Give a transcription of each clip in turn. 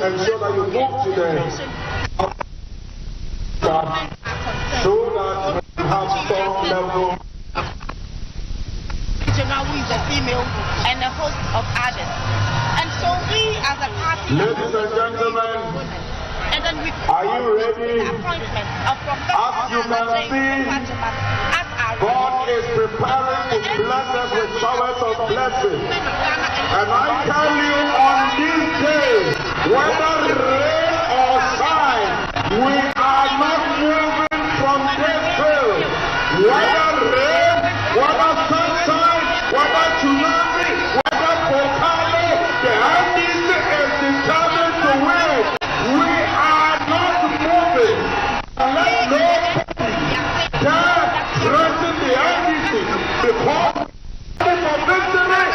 ensure that you move to the so that we have some level. Who is a female and a host of others. And so we as a party, ladies and gentlemen, and then we are you ready? The appointment of As you can see, God is preparing to bless us with showers of blessing. And I tell you, on this day, whether rain or shine, we are not moving from this field. Whether rain, whether sunshine, whether tsunami, whether volcano, the NDC is determined to win. We are not moving. Let nobody dare threaten the NDC because for victory.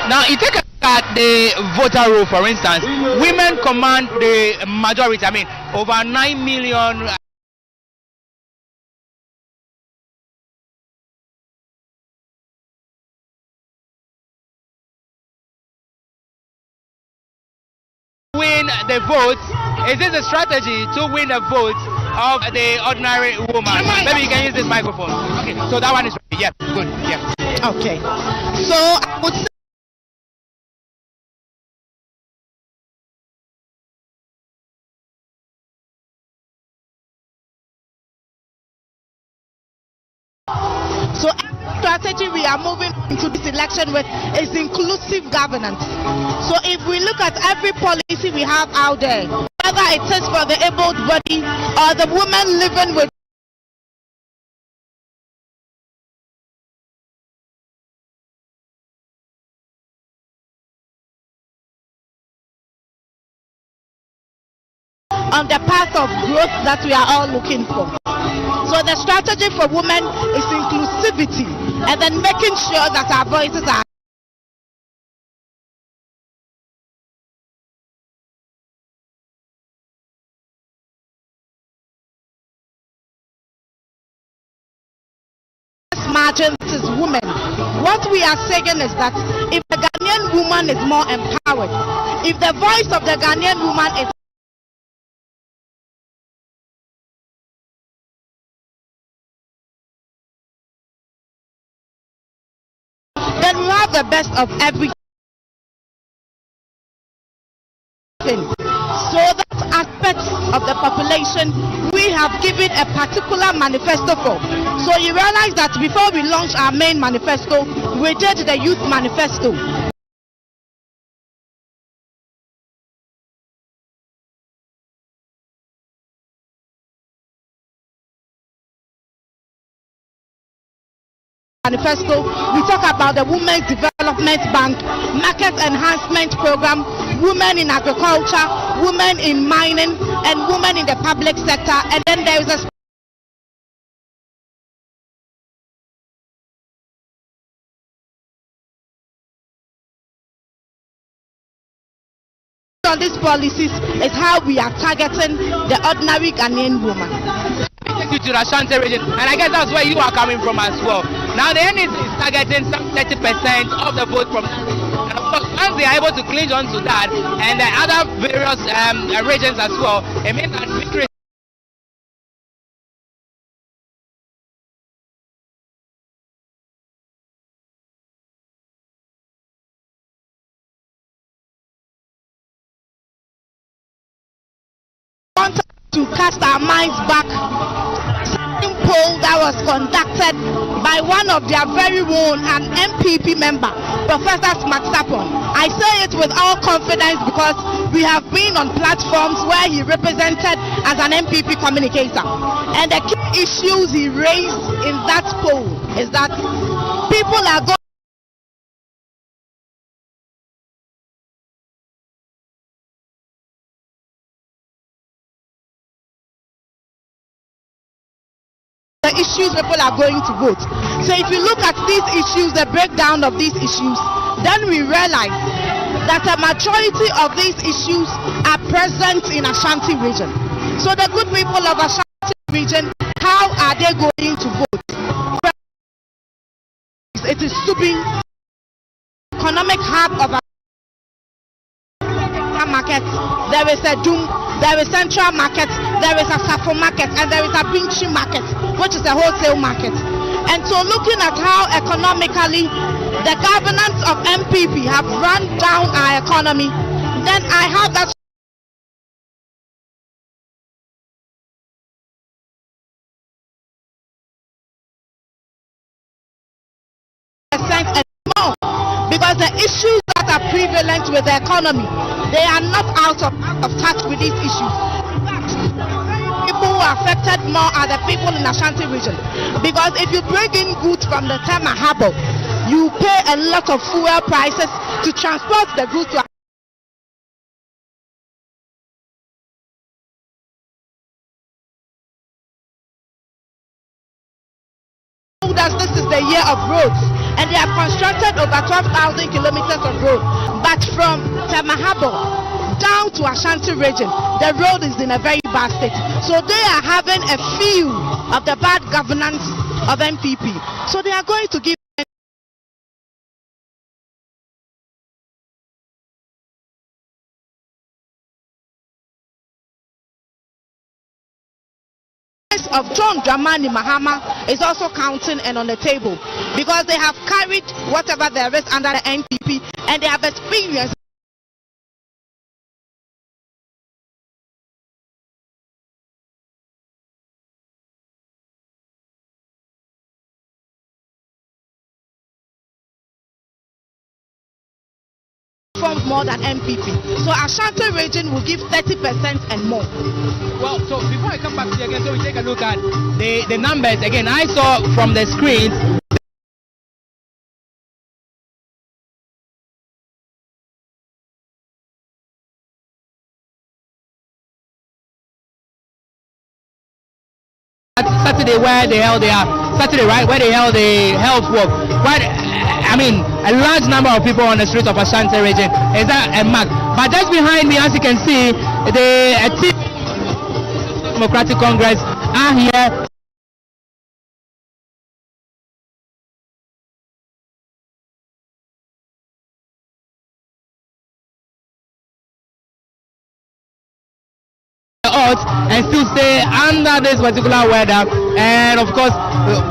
Now, you take a look at the voter roll, for instance. Women command the majority. I mean, over 9 million. Win the votes. Is this a strategy to win the votes of the ordinary woman? Maybe you can use this microphone. Okay, so that one is ready. Yeah, good. Yeah. Okay. So I would say so every strategy we are moving into this election with is inclusive governance. So if we look at every policy we have out there, whether it is for the able body or the woman living with on the path of growth that we are all looking for. So the strategy for women is inclusivity and then making sure that our voices are margins is women. What we are saying is that if the Ghanaian woman is more empowered, if the voice of the Ghanaian woman is then we have the best of everything. So that aspect of the population we have given a particular manifesto for. So you realize that before we launched our main manifesto, we did the youth manifesto. Manifesto, we talk about the Women's Development Bank, Market Enhancement Program, women in agriculture, women in mining, and women in the public sector. And then there is a on these policies is how we are targeting the ordinary Ghanaian woman. Take you to the Ashanti region, and I guess that's where you are coming from as well. Now the NDC is targeting some 30% of the vote from that region. And of course, once they are able to clinch on to that and the other various regions as well, it means that victory to cast our minds back. Second poll that was conducted by one of their very own, an MPP member, Professor Smaksapon. I say it with all confidence because we have been on platforms where he represented as an MPP communicator. And the key issues he raised in that poll is that people are going the issues people are going to vote. So if you look at these issues, the breakdown of these issues, then we realize that a majority of these issues are present in Ashanti region. So the good people of Ashanti region, how are they going to vote? It is Subin, economic hub of a market. There is a Doom, there is Central Market, there is a Safo Market, and there is a Binchi Market, which is a wholesale market. And so looking at how economically the governance of MPP have run down our economy, then I have that percent and more, because the issues that are prevalent with the economy, they are not out of touch with these issues. People who are affected more are the people in Ashanti region, because if you bring in goods from the Tema Harbour, you pay a lot of fuel prices to transport the goods to this is the year of roads, and they have constructed over 12,000 kilometers of road, but from Tema Harbour down to Ashanti region, the road is in a very bad state. So they are having a feel of the bad governance of MPP. So they are going to give of John Dramani Mahama is also counting and on the table, because they have carried whatever there is under the NPP, and they have experienced more than MPP. So Ashanti region will give 30% and more. Well, so before I come back to you again, so we take a look at the numbers again. I saw from the screen Saturday where they held their Saturday, right, where they held the health walk. Quite, I mean, a large number of people on the streets of Ashanti region. Is that a mark? But just behind me, as you can see, the Democratic Congress are here. And still stay under this particular weather, and of course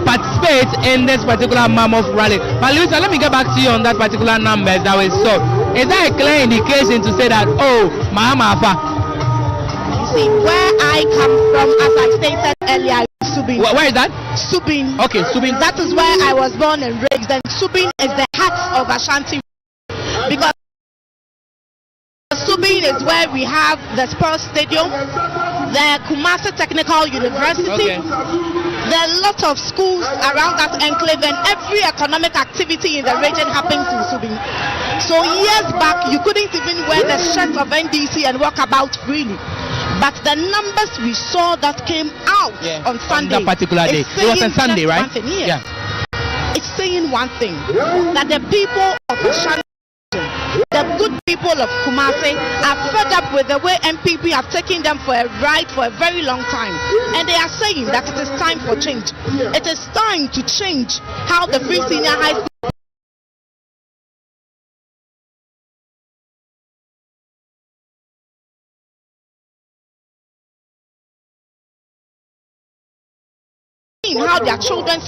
participate in this particular mammoth rally. But Luisa, let me get back to you on that particular number that we saw. Is that a clear indication to say that, oh, Mahama Afa? You see, where I come from, as I stated earlier, Subin. Where is that? Subin. Okay, Subin. That is where I was born and raised, and Subin is the heart of Ashanti, because Subin is where we have the sports stadium, the Kumasi Technical University. Okay. There are a lot of schools around that enclave, and every economic activity in the region happens in Subin. So years back, you couldn't even wear the shirt of NDC and walk about freely. But the numbers we saw that came out on Sunday, on that particular day, it was on Sunday, right? Yeah. It's saying one thing, that the people of Ashanti, the good people of Kumasi, are fed up with the way MPP have taken them for a ride for a very long time, and they are saying that it is time for change. It is time to change how the Free Senior High School how their children.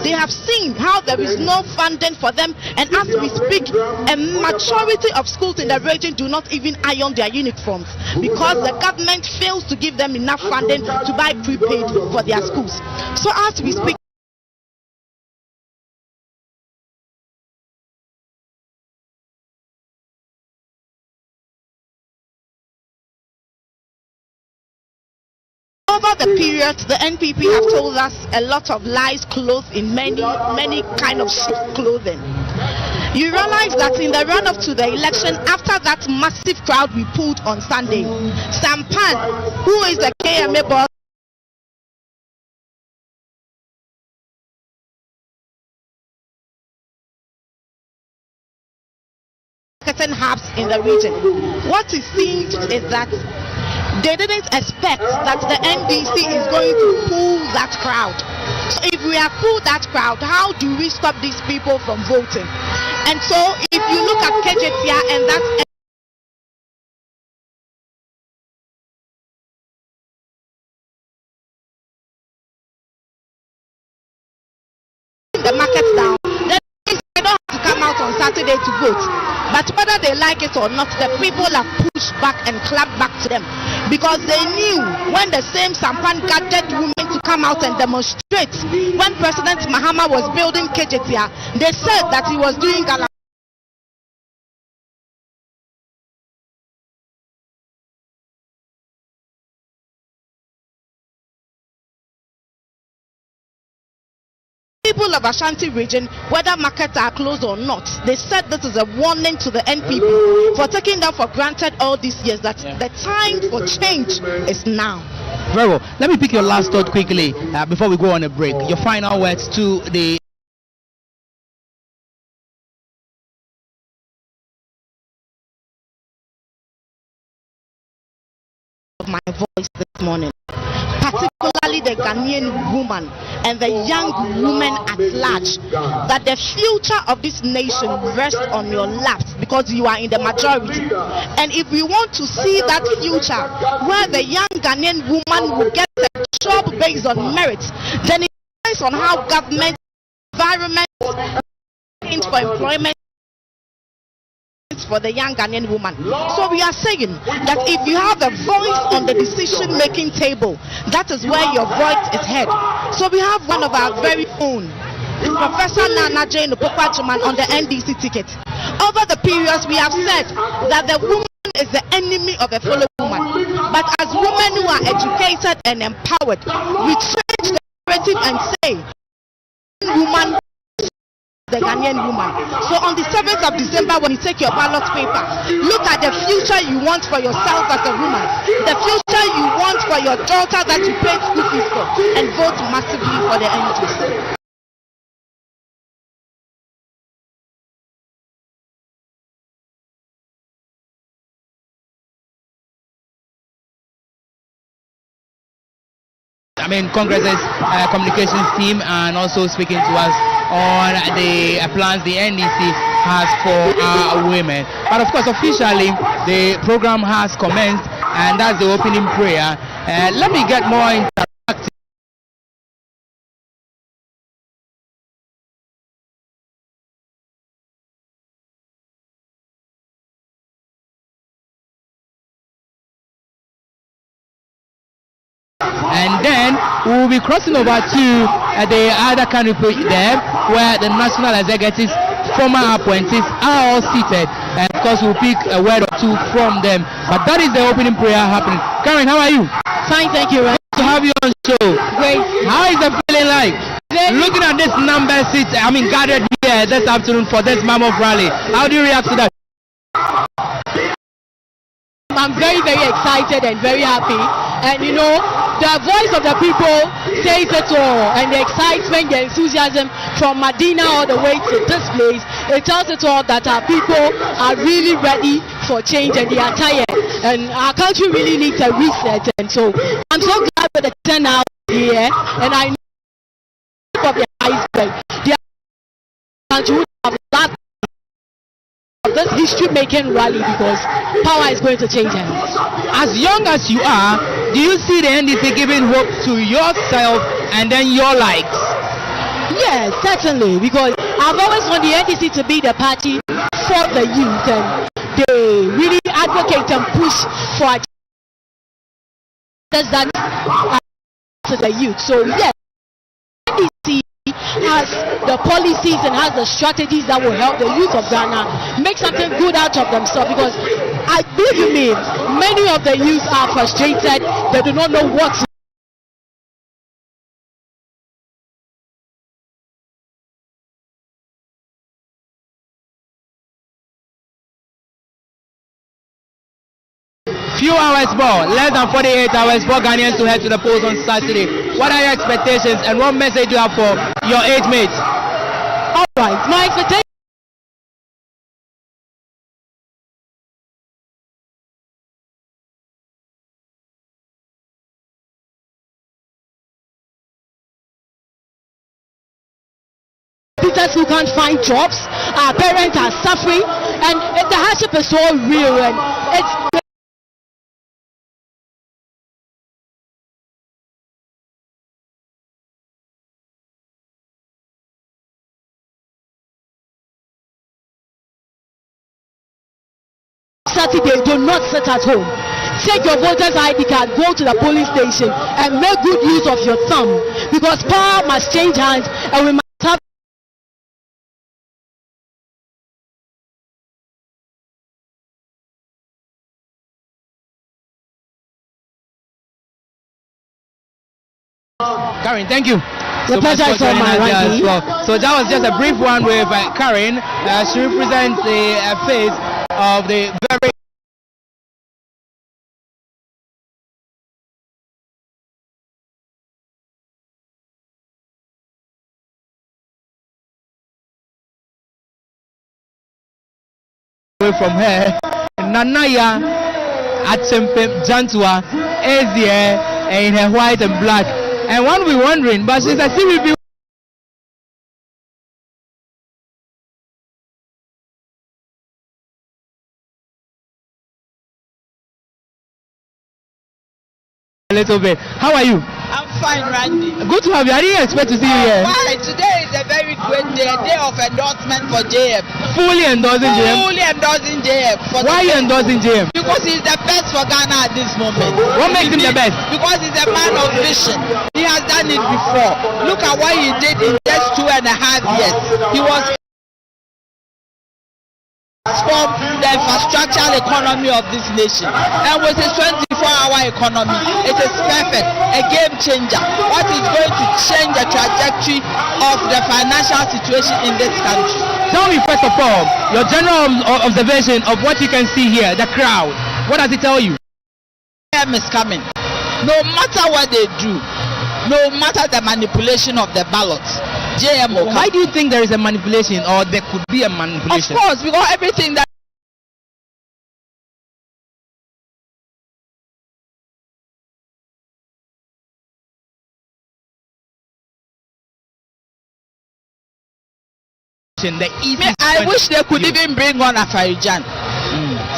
They have seen how there is no funding for them, and as we speak, a majority of schools in the region do not even iron their uniforms because the government fails to give them enough funding to buy prepaid for their schools. So as we speak, over the period, the NPP have told us a lot of lies clothed in many kind of sheep clothing. You realize that in the run-up to the election, after that massive crowd we pulled on Sunday, Sampan, who is the KMA boss, certain hubs in the region. What it seems is that they didn't expect that the NDC is going to pull that crowd. So if we have pulled that crowd, how do we stop these people from voting? And so if you look at Kejetia, and that's the market down, then they don't have to come out on Saturday to vote. But whether they like it or not, the people have pushed back and clapped back to them, because they knew when the same Sampan gathered women to come out and demonstrate when President Mahama was building Kejetia, they said that he was doing people of Ashanti region, whether markets are closed or not. They said this is a warning to the NPP for taking them for granted all these years, that the time for change is now. Very well. Let me pick your last thought quickly before we go on a break. Your final words to the of my voice this morning, particularly the Ghanaian woman and the young women at large, that the future of this nation rests on your laps, because you are in the majority. And if we want to see that future where the young Ghanaian woman will get a job based on merit, then it depends on how government, environment, for employment for the young Ghanaian woman. So we are saying that if you have a voice on the decision making table, that is where your voice is heard. So we have one of our very own, Professor Nana Jane Opoku-Agyeman, on the NDC ticket. Over the periods, we have said that the woman is the enemy of a fellow woman. But as women who are educated and empowered, we change the narrative and say, woman, the Ghanaian woman. So on the 7th of December, when you take your ballot paper, look at the future you want for yourself as a woman, the future you want for your daughter that you pay school fees for, and vote massively for the NDC. Congress's communications team, and also speaking to us on the plans the NDC has for women. But of course, officially, the program has commenced, and that's the opening prayer. Let me get more interactive. And then we will be crossing over to the other canopy there, where the national executives, former appointees, are all seated. And of course, we'll pick a word or two from them. But that is the opening prayer happening. Karen, how are you? Fine, thank you. Nice to have you on show. Great. How is the feeling like? Looking at this number gathered here this afternoon for this mammoth rally, how do you react to that? I'm very, very excited and very happy. And you know, the voice of the people says it all, and the excitement, the enthusiasm from Medina all the way to this place, it tells it all that our people are really ready for change and they are tired, and our country really needs a reset. And so I'm so glad with the turnout here, and I know of the iceberg, the country would have loved this history-making rally, because power is going to change hands. As young as you are, do you see the NDC giving hope to yourself and then your likes? Yes, certainly, because I've always wanted the NDC to be the party for the youth, and they really advocate and push for that to the youth. So yes, NDC has the policies and has the strategies that will help the youth of Ghana make something good out of themselves, because I believe me, many of the youth are frustrated. They do not know what to Few hours more, less than 48 hours for Ghanaians to head to the polls on Saturday. What are your expectations, and what message do you have for your age mates? All right, my expectation Teachers who can't find jobs, our parents are suffering, and the hardship is so real, and it's Saturday. Do not sit at home. Take your voter's ID card, go to the polling station, and make good use of your thumb, because power must change hands, and we must have Karen, thank you. The pleasure is all mine, as well. So that was just a brief one with Karen. She represents the face of the very away from her. Nanaya Atsempe Jantua is here in her white and black. And one will be wondering, but she's a CVP. A little bit. How are you? I'm fine, Randy. Good to have you. I didn't expect to see you here. Why? Today is a very great day, a day of endorsement for JM. Fully endorsing JM. Fully endorsing JM. Why are you endorsing JM? Because he's the best for Ghana at this moment. What makes him the best? Because he's a man of vision. He has done it before. Look at what he did in just 2.5 years. He was transform the infrastructural economy of this nation, and with his 24-hour economy, it is perfect, a game changer. What is going to change the trajectory of the financial situation in this country? Tell me first of all, your general observation of what you can see here, the crowd. What does it tell you? JM is coming. No matter what they do, no matter the manipulation of the ballots, JM will come. Why do you think there is a manipulation, or there could be a manipulation? Of course, because everything that I wish they could even bring on Afarijan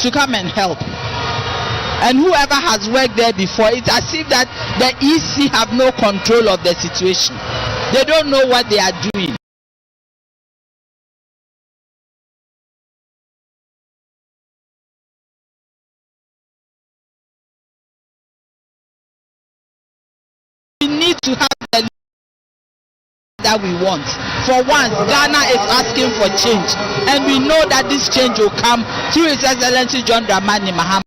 to come and help. And whoever has worked there before, it's as if that the EC have no control of the situation. They don't know what they are doing. We need to have the that we want. For once, Ghana is asking for change, and we know that this change will come through His Excellency John Dramani Mahama.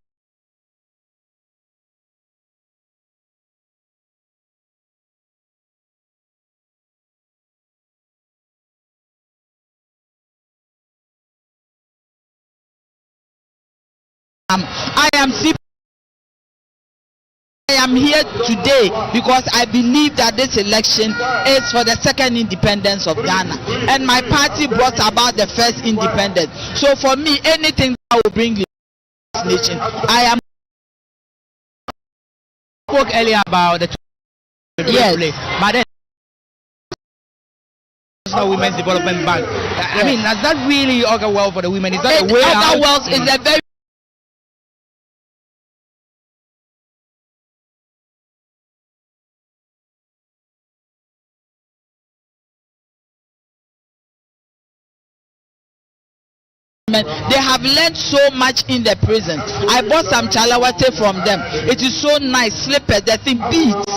I am here today because I believe that this election is for the second independence of Ghana, and my party brought about the first independence. So for me, anything that will bring this nation, I am. Spoke earlier about the yes, but then Women's Development Bank. I mean, does that really augur well for the women? Is that a way out? Well, it's a very they have learned so much in the prison. I bought some chalawate from them. It is so nice, slippers, the thing beats.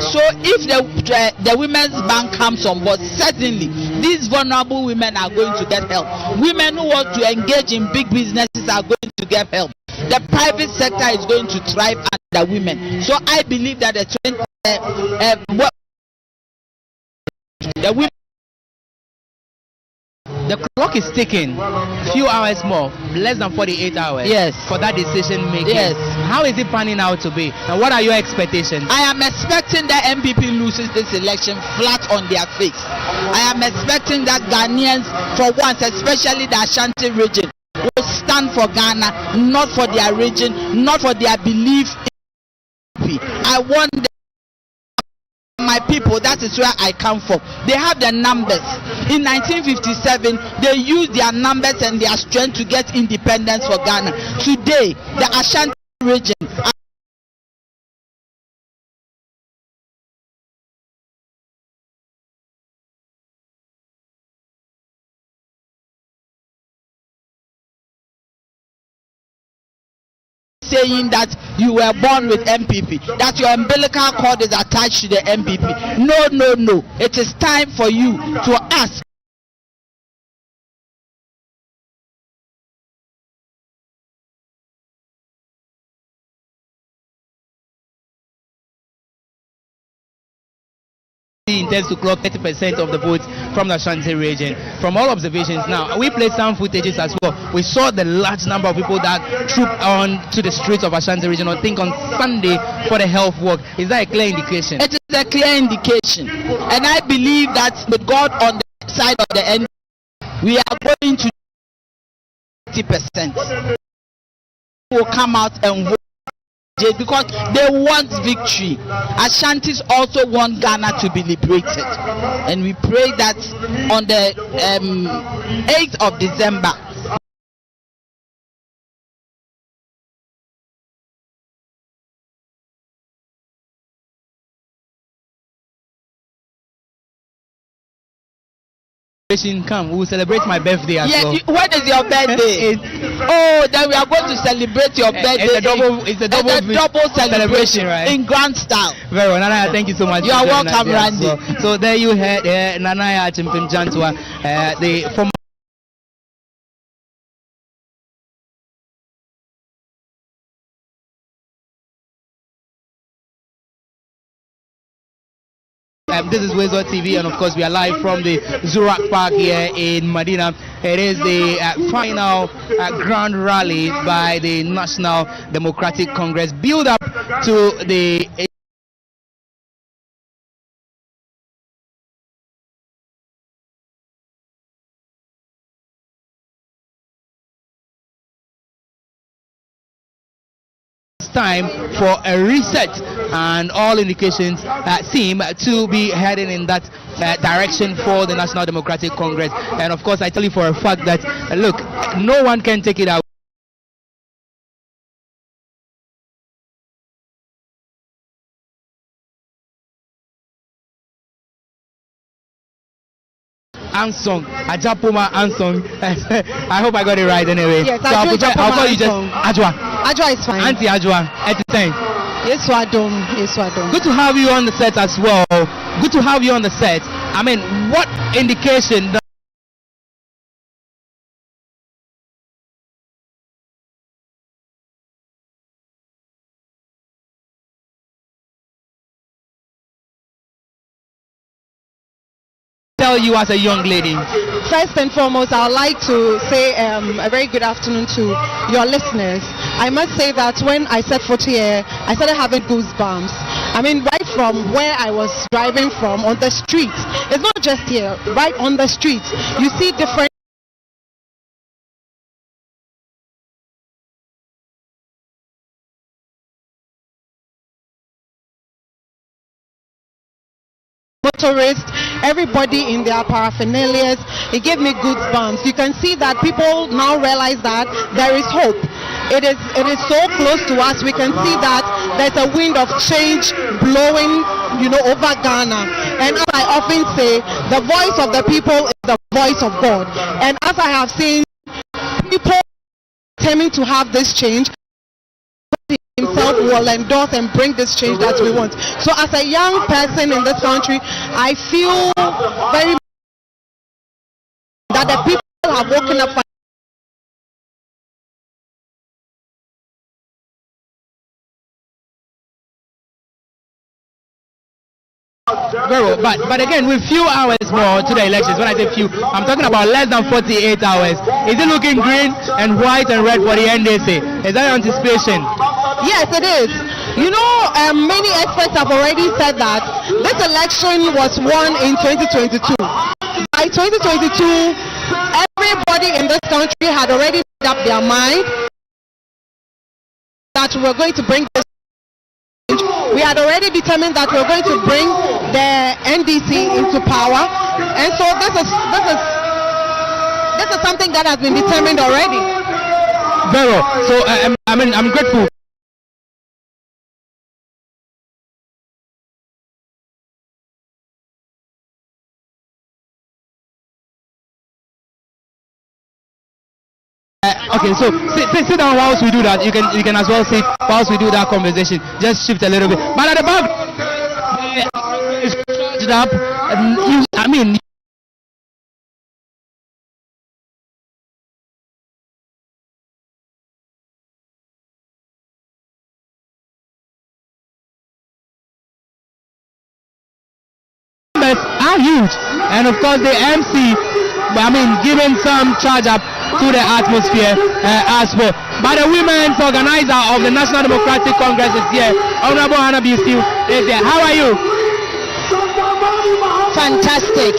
So if the women's bank comes on board, certainly these vulnerable women are going to get help. Women who want to engage in big businesses are going to get help. The private sector is going to thrive under women. So I believe that the clock is ticking. Few hours more, less than 48 hours. Yes. For that decision making. Yes. How is it panning out to be? And what are your expectations? I am expecting that MPP loses this election flat on their face. I am expecting that Ghanaians, for once, especially the Ashanti region, will stand for Ghana, not for their region, not for their belief in MPP. I want my people, that is where I come from. They have the numbers. In 1957, they used their numbers and their strength to get independence for Ghana. Today, the Ashanti region saying that you were born with MPP, that your umbilical cord is attached to the MPP. No. It is time for you to ask. He intends to clock 30% of the votes from the Ashanti region. From all observations now, we played some footages as well. We saw the large number of people that trooped on to the streets of Ashanti region, I think on Sunday, for the health work. Is that a clear indication? It is a clear indication. And I believe that with God on the side of the end, we are going to 30%. Will come out and vote because they want victory. Ashantis also want Ghana to be liberated, and we pray that on the 8th of December come, we will celebrate my birthday as well. When is your birthday? Then we are going to celebrate your birthday. It's a double celebration, right? In grand style. Very well, Nanaya, thank you so much. You are welcome, Randy. Well. So there you heard Nanaya Chimpim Jantua, the former this is Wezo TV, and of course we are live from the Zurak Park here in Medina. It is the final grand rally by the National Democratic Congress, build up to the time for a reset, and all indications seem to be heading in that direction for the National Democratic Congress. And of course I tell you for a fact that look, no one can take it out. Ansong, Ajapuma Ansong. I hope I got it right anyway. Yes, so I'll call you just Ajwa. Ajwa is fine. Auntie Ajwa, at the time. Yes, Wadom. Yes, Wadom. Good to have you on the set as well. Good to have you on the set. I mean, what indication tell you as a young lady? First and foremost, I would like to say a very good afternoon to your listeners. I must say that when I set foot here, I started having goosebumps. I mean, right from where I was driving from on the streets. It's not just here, right on the streets. You see different motorists, everybody in their paraphernalias. It gave me goosebumps. You can see that people now realize that there is hope. It is so close to us. We can see that there's a wind of change blowing, over Ghana. And as I often say, the voice of the people is the voice of God. And as I have seen people determined to have this change, himself will endorse and bring this change that we want. So as a young person in this country, I feel very that the people have woken up. Very well, but again, with few hours more to the elections, when I say few, I'm talking about less than 48 hours. Is it looking green and white and red for the NDC? Is that your anticipation? Yes, it is. Many experts have already said that this election was won in 2022. By 2022, everybody in this country had already made up their mind that we're going to bring this change. We had already determined that we're going to bring the NDC into power, and so this is something that has been determined already. Very well. So I'm grateful. Okay, so sit down whilst we do that. You can as well sit whilst we do that conversation. Just shift a little bit. But at the back, it's charged up. I mean. Are huge, and of course the MC, giving some charge up to the atmosphere as well. But the women's organizer of the National Democratic Congress is here. Honorable Hannah B. Steele is there. How are you? Fantastic.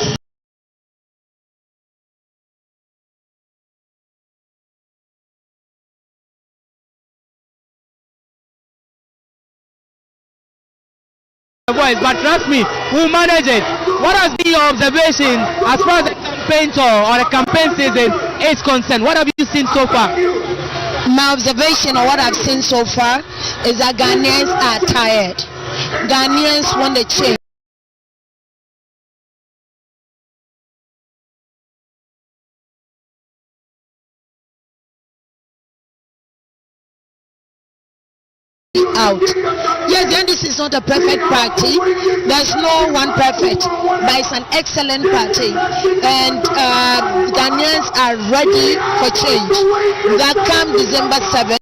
Voice, but trust me, we'll manage it. What has been your observation as far as the campaign tour or the campaign season is concerned? What have you seen so far? My observation or what I've seen so far is that Ghanaians are tired. Ghanaians want a change. Out. Yes, the NDC is not a perfect party. There's no one perfect, but it's an excellent party. And Ghanaians are ready for change. That come December 7th.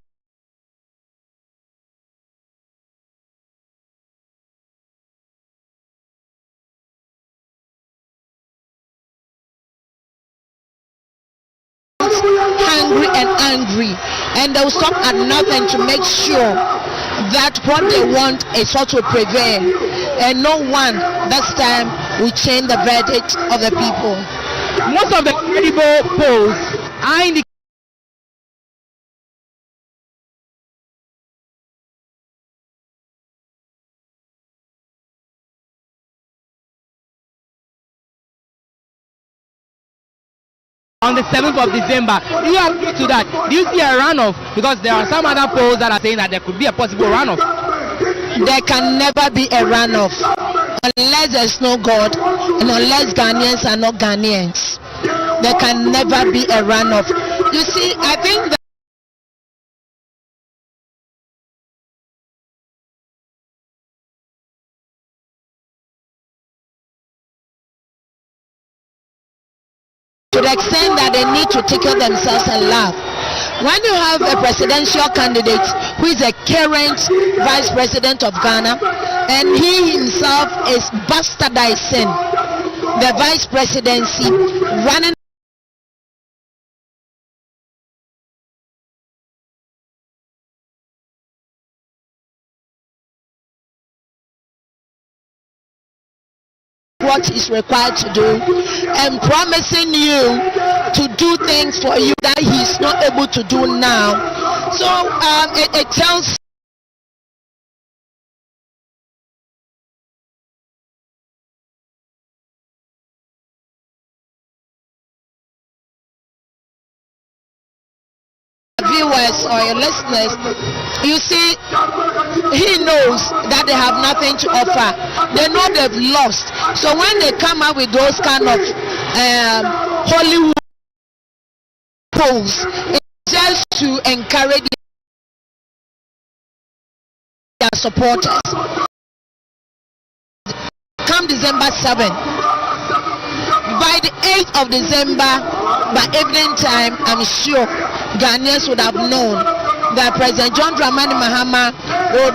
Hungry and angry, and they'll stop at nothing to make sure that what they want is what will prevail, and no one this time will change the verdict of the people. Most of the credible polls are indicating on the 7th of December. Do you agree to that? Do you see a runoff? Because there are some other polls that are saying that there could be a possible runoff. There can never be a runoff unless there's no God and unless Ghanaians are not Ghanaians. There can never be a runoff. You see, I think that to the extent that they need to tickle themselves and laugh. When you have a presidential candidate who is a current vice president of Ghana, and he himself is bastardizing the vice presidency, running what is required to do and promising you to do things for you that he's not able to do now. So it tells viewers or your listeners, you see, he knows that they have nothing to offer. They know they've lost. So when they come out with those kind of Hollywood polls, it's just to encourage their supporters. Come December 7th, by the 8th of December, by evening time, I'm sure Ghanaians would have known that President John Dramani Mahama would